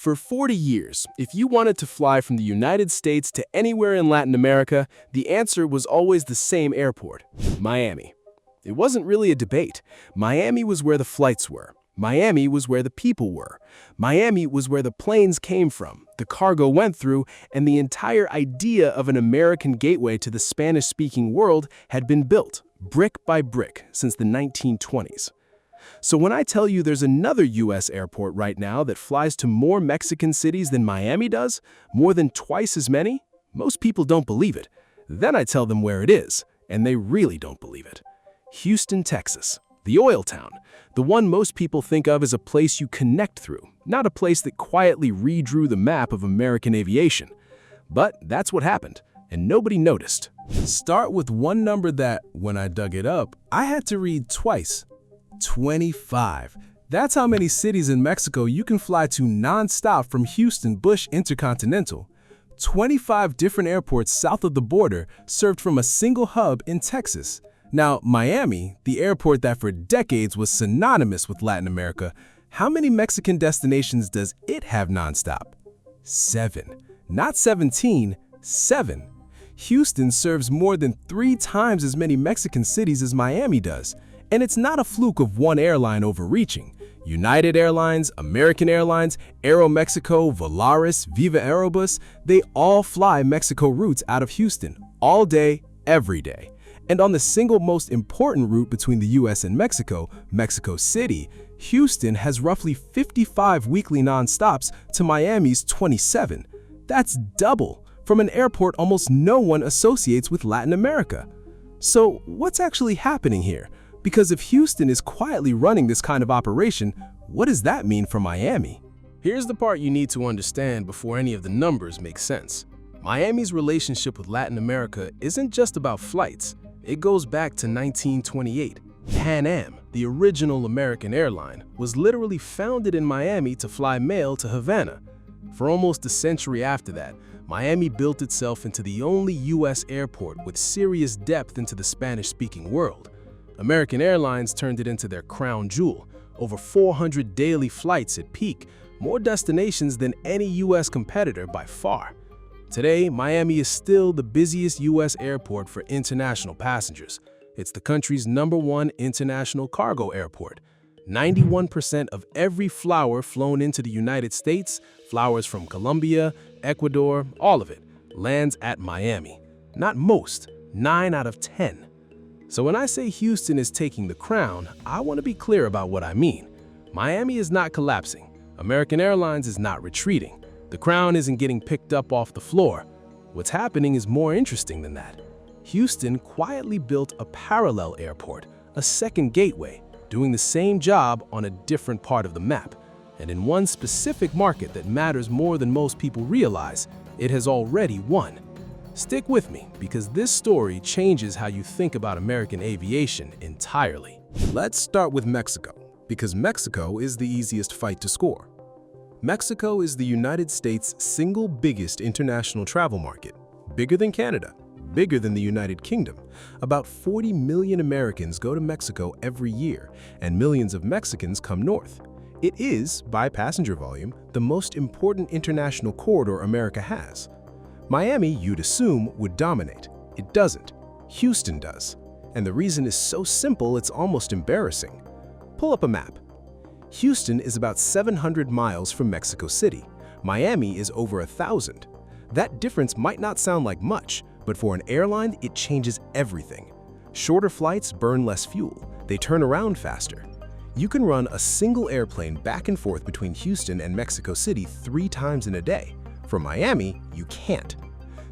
For 40 years, if you wanted to fly from the United States to anywhere in Latin America, the answer was always the same airport: Miami. It wasn't really a debate. Miami was where the flights were. Miami was where the people were. Miami was where the planes came from, the cargo went through, and the entire idea of an American gateway to the Spanish-speaking world had been built, brick by brick, since the 1920s. So when I tell you there's another U.S. airport right now that flies to more Mexican cities than Miami does, more than twice as many, most people don't believe it. Then I tell them where it is, and they really don't believe it. Houston, Texas, the oil town, the one most people think of as a place you connect through, not a place that quietly redrew the map of American aviation. But that's what happened, and nobody noticed. Start with one number that, when I dug it up, I had to read twice. 25. That's how many cities in Mexico you can fly to non-stop from Houston Bush Intercontinental. 25 different airports south of the border served from a single hub in Texas. Now, Miami, the airport that for decades was synonymous with Latin America, how many Mexican destinations does it have nonstop? 7. Not 17, 7. Houston serves more than 3 times as many Mexican cities as Miami does. And it's not a fluke of one airline overreaching. United Airlines, American Airlines, Aeromexico, Volaris, Viva Aerobus, they all fly Mexico routes out of Houston, all day, every day. And on the single most important route between the US and Mexico, Mexico City, Houston has roughly 55 weekly nonstops to Miami's 27. That's double, from an airport almost no one associates with Latin America. So what's actually happening here? Because if Houston is quietly running this kind of operation, what does that mean for Miami? Here's the part you need to understand before any of the numbers make sense. Miami's relationship with Latin America isn't just about flights. It goes back to 1928. Pan Am, the original American airline, was literally founded in Miami to fly mail to Havana. For almost a century after that, Miami built itself into the only U.S. airport with serious depth into the Spanish-speaking world. American Airlines turned it into their crown jewel. Over 400 daily flights at peak, more destinations than any U.S. competitor by far. Today, Miami is still the busiest U.S. airport for international passengers. It's the country's #1 international cargo airport. 91% of every flower flown into the United States, flowers from Colombia, Ecuador, all of it, lands at Miami. Not most, 9 out of 10. So when I say Houston is taking the crown, I want to be clear about what I mean. Miami is not collapsing. American Airlines is not retreating. The crown isn't getting picked up off the floor. What's happening is more interesting than that. Houston quietly built a parallel airport, a second gateway, doing the same job on a different part of the map. And in one specific market that matters more than most people realize, it has already won. Stick with me, because this story changes how you think about American aviation entirely. Let's start with Mexico, because Mexico is the easiest fight to score. Mexico is the United States' single biggest international travel market, bigger than Canada, bigger than the United Kingdom. About 40 million Americans go to Mexico every year, and millions of Mexicans come north. It is, by passenger volume, the most important international corridor America has. Miami, you'd assume, would dominate. It doesn't. Houston does. And the reason is so simple it's almost embarrassing. Pull up a map. Houston is about 700 miles from Mexico City. Miami is over 1,000. That difference might not sound like much, but for an airline, it changes everything. Shorter flights burn less fuel. They turn around faster. You can run a single airplane back and forth between Houston and Mexico City 3 times in a day. For Miami, you can't.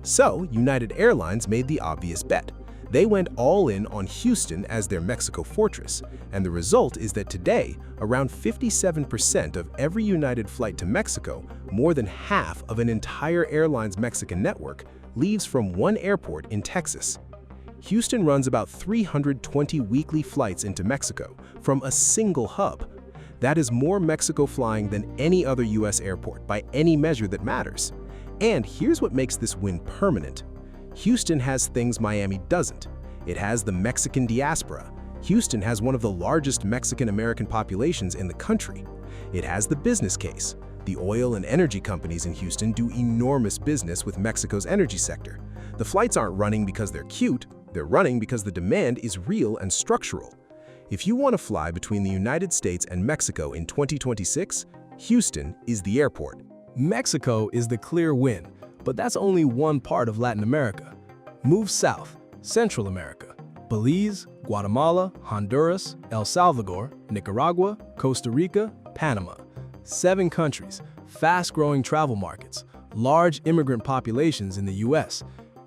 So, United Airlines made the obvious bet. They went all in on Houston as their Mexico fortress, and the result is that today, around 57% of every United flight to Mexico, more than half of an entire airline's Mexican network, leaves from one airport in Texas. Houston runs about 320 weekly flights into Mexico from a single hub. That is more Mexico flying than any other U.S. airport by any measure that matters. And here's what makes this win permanent. Houston has things Miami doesn't. It has the Mexican diaspora. Houston has one of the largest Mexican-American populations in the country. It has the business case. The oil and energy companies in Houston do enormous business with Mexico's energy sector. The flights aren't running because they're cute, they're running because the demand is real and structural. If you want to fly between the United States and Mexico in 2026, Houston is the airport. Mexico is the clear win, but that's only one part of Latin America. Move south, Central America. Belize, Guatemala, Honduras, El Salvador, Nicaragua, Costa Rica, Panama. 7 countries, fast-growing travel markets, large immigrant populations in the U.S.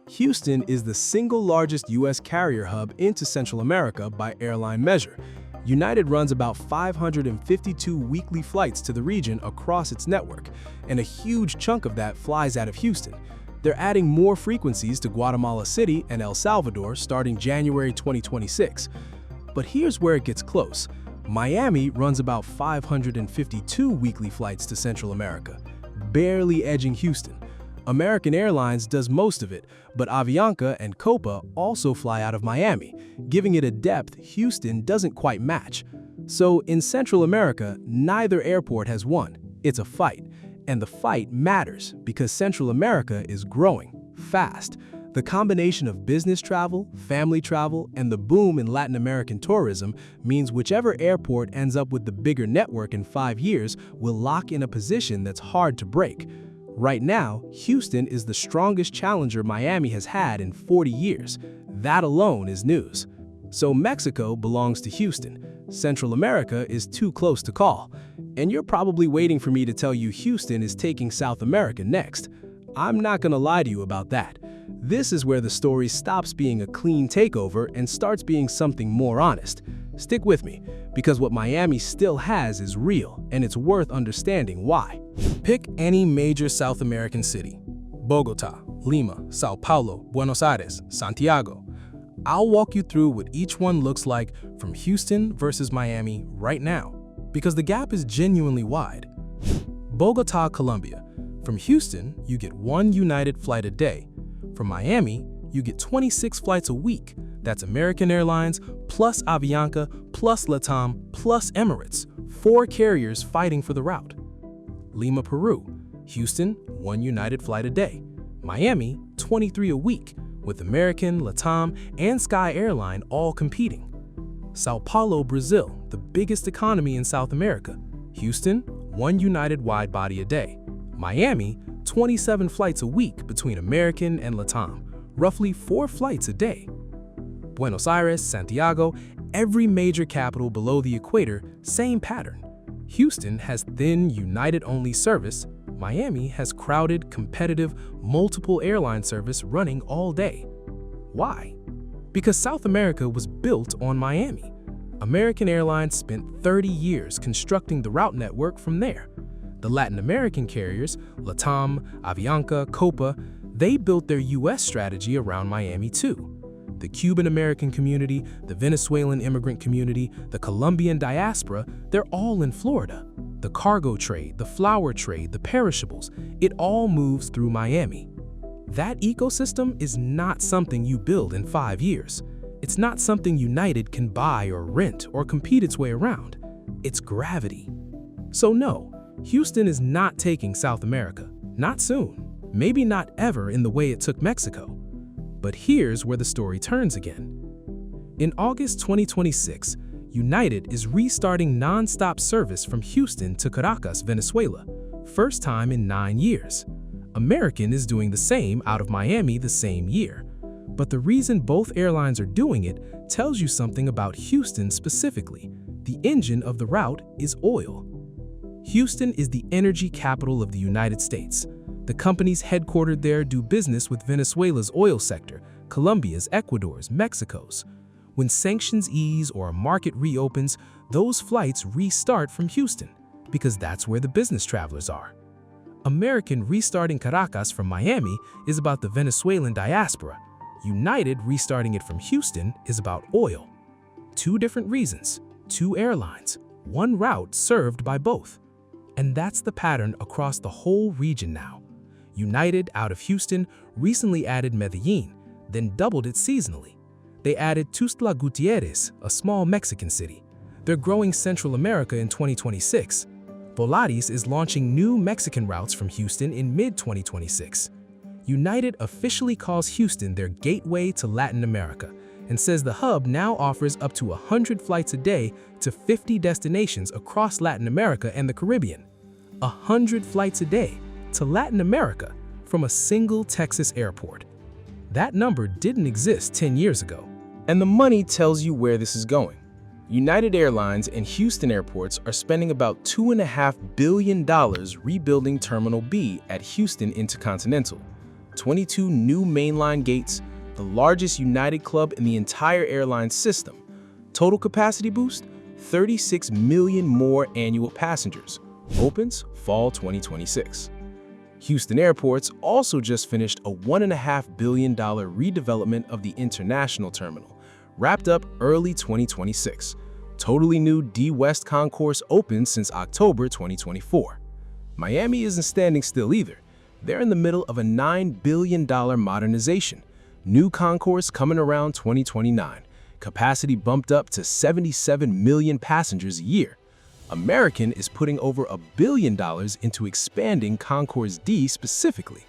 Houston is the single largest U.S. carrier hub into Central America by airline measure. United runs about 552 weekly flights to the region across its network, and a huge chunk of that flies out of Houston. They're adding more frequencies to Guatemala City and El Salvador starting January 2026. But here's where it gets close. Miami runs about 552 weekly flights to Central America, barely edging Houston. American Airlines does most of it, but Avianca and Copa also fly out of Miami, giving it a depth Houston doesn't quite match. So in Central America, neither airport has won. It's a fight. And the fight matters because Central America is growing fast. The combination of business travel, family travel, and the boom in Latin American tourism means whichever airport ends up with the bigger network in 5 years will lock in a position that's hard to break. Right now, Houston is the strongest challenger Miami has had in 40 years. That alone is news. So Mexico belongs to Houston. Central America is too close to call. And you're probably waiting for me to tell you Houston is taking South America next. I'm not gonna lie to you about that. This is where the story stops being a clean takeover and starts being something more honest. Stick with me, because what Miami still has is real, and it's worth understanding why. Pick any major South American city: Bogota, Lima, Sao Paulo, Buenos Aires, Santiago. I'll walk you through what each one looks like from Houston versus Miami right now, because the gap is genuinely wide. Bogota, Colombia. From Houston, you get 1 United flight a day. From Miami, you get 26 flights a week. That's American Airlines, plus Avianca, plus LatAm, plus Emirates. 4 carriers fighting for the route. Lima, Peru. Houston, 1 United flight a day. Miami, 23 a week, with American, LatAm, and Sky Airline all competing. Sao Paulo, Brazil, the biggest economy in South America. Houston, 1 United wide-body a day. Miami, 27 flights a week between American and LatAm, roughly 4 flights a day. Buenos Aires, Santiago, every major capital below the equator, same pattern. Houston has thin United-only service. Miami has crowded, competitive, multiple airline service running all day. Why? Because South America was built on Miami. American Airlines spent 30 years constructing the route network from there. The Latin American carriers, LatAm, Avianca, Copa, they built their U.S. strategy around Miami too. The Cuban-American community, the Venezuelan immigrant community, the Colombian diaspora, they're all in Florida. The cargo trade, the flower trade, the perishables, it all moves through Miami. That ecosystem is not something you build in 5 years. It's not something United can buy or rent or compete its way around. It's gravity. So no, Houston is not taking South America. Not soon. Maybe not ever in the way it took Mexico. But here's where the story turns again. In August 2026, United is restarting non-stop service from Houston to Caracas, Venezuela, first time in 9 years. American is doing the same out of Miami the same year. But the reason both airlines are doing it tells you something about Houston specifically. The engine of the route is oil. Houston is the energy capital of the United States. The companies headquartered there do business with Venezuela's oil sector, Colombia's, Ecuador's, Mexico's. When sanctions ease or a market reopens, those flights restart from Houston, because that's where the business travelers are. American restarting Caracas from Miami is about the Venezuelan diaspora. United restarting it from Houston is about oil. 2 different reasons, 2 airlines, 1 route served by both. And that's the pattern across the whole region now. United, out of Houston, recently added Medellin, then doubled it seasonally. They added Tuxtla Gutiérrez, a small Mexican city. They're growing Central America in 2026. Volaris is launching new Mexican routes from Houston in mid-2026. United officially calls Houston their gateway to Latin America and says the hub now offers up to 100 flights a day to 50 destinations across Latin America and the Caribbean. 100 flights a day to Latin America from a single Texas airport. That number didn't exist 10 years ago. And the money tells you where this is going. United Airlines and Houston airports are spending about $2.5 billion rebuilding Terminal B at Houston Intercontinental. 22 new mainline gates, the largest United club in the entire airline system. Total capacity boost, 36 million more annual passengers. Opens fall 2026. Houston Airports also just finished a $1.5 billion redevelopment of the International Terminal, wrapped up early 2026. Totally new D West Concourse opened since October 2024. Miami isn't standing still either. They're in the middle of a $9 billion modernization. New concourse coming around 2029. Capacity bumped up to 77 million passengers a year. American is putting over $1 billion into expanding Concourse D specifically.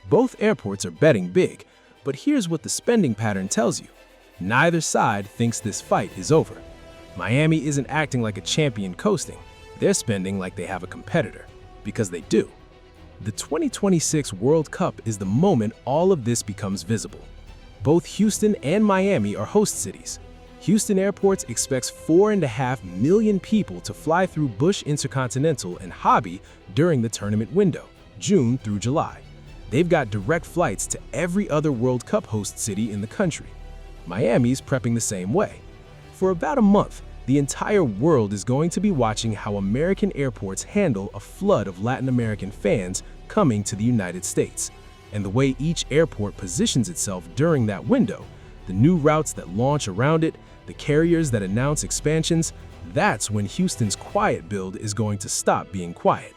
Both airports are betting big, but here's what the spending pattern tells you. Neither side thinks this fight is over. Miami isn't acting like a champion coasting. They're spending like they have a competitor, because they do. The 2026 World Cup is the moment all of this becomes visible. Both Houston and Miami are host cities. Houston Airports expects 4.5 million people to fly through Bush Intercontinental and Hobby during the tournament window, June through July. They've got direct flights to every other World Cup host city in the country. Miami's prepping the same way. For about a month, the entire world is going to be watching how American airports handle a flood of Latin American fans coming to the United States, and the way each airport positions itself during that window, the new routes that launch around it, the carriers that announce expansions. That's when Houston's quiet build is going to stop being quiet.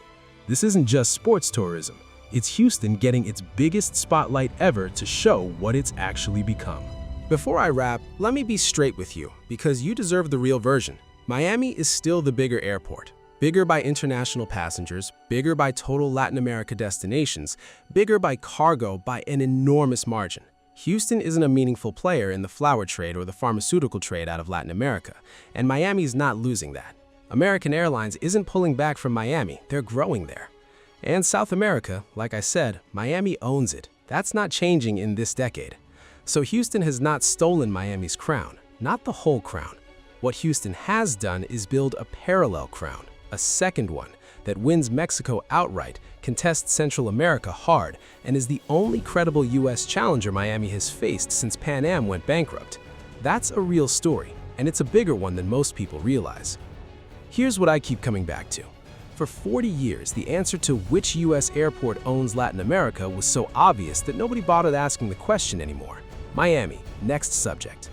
This isn't just sports tourism. It's Houston getting its biggest spotlight ever to show what it's actually become. Before I wrap, let me be straight with you, because you deserve the real version. Miami is still the bigger airport. Bigger by international passengers, bigger by total Latin America destinations, bigger by cargo by an enormous margin. Houston isn't a meaningful player in the flower trade or the pharmaceutical trade out of Latin America, and Miami's not losing that. American Airlines isn't pulling back from Miami, they're growing there. And South America, like I said, Miami owns it. That's not changing in this decade. So Houston has not stolen Miami's crown, not the whole crown. What Houston has done is build a parallel crown, a second one, that wins Mexico outright, contests Central America hard, and is the only credible U.S. challenger Miami has faced since Pan Am went bankrupt. That's a real story, and it's a bigger one than most people realize. Here's what I keep coming back to. For 40 years, the answer to which U.S. airport owns Latin America was so obvious that nobody bothered asking the question anymore. Miami, next subject.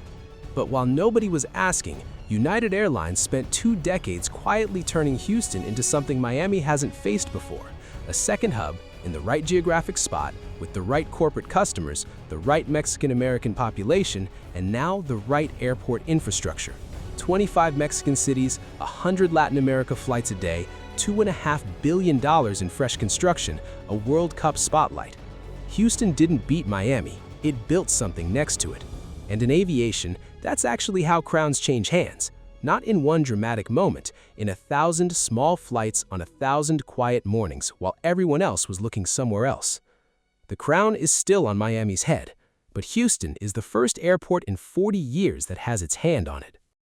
But while nobody was asking, United Airlines spent 2 decades quietly turning Houston into something Miami hasn't faced before, a second hub in the right geographic spot with the right corporate customers, the right Mexican-American population, and now the right airport infrastructure. 25 Mexican cities, 100 Latin America flights a day, $2.5 billion in fresh construction, a World Cup spotlight. Houston didn't beat Miami, it built something next to it. And in aviation, that's actually how crowns change hands. Not in one dramatic moment, in 1,000 small flights on 1,000 quiet mornings while everyone else was looking somewhere else. The crown is still on Miami's head, but Houston is the first airport in 40 years that has its hand on it.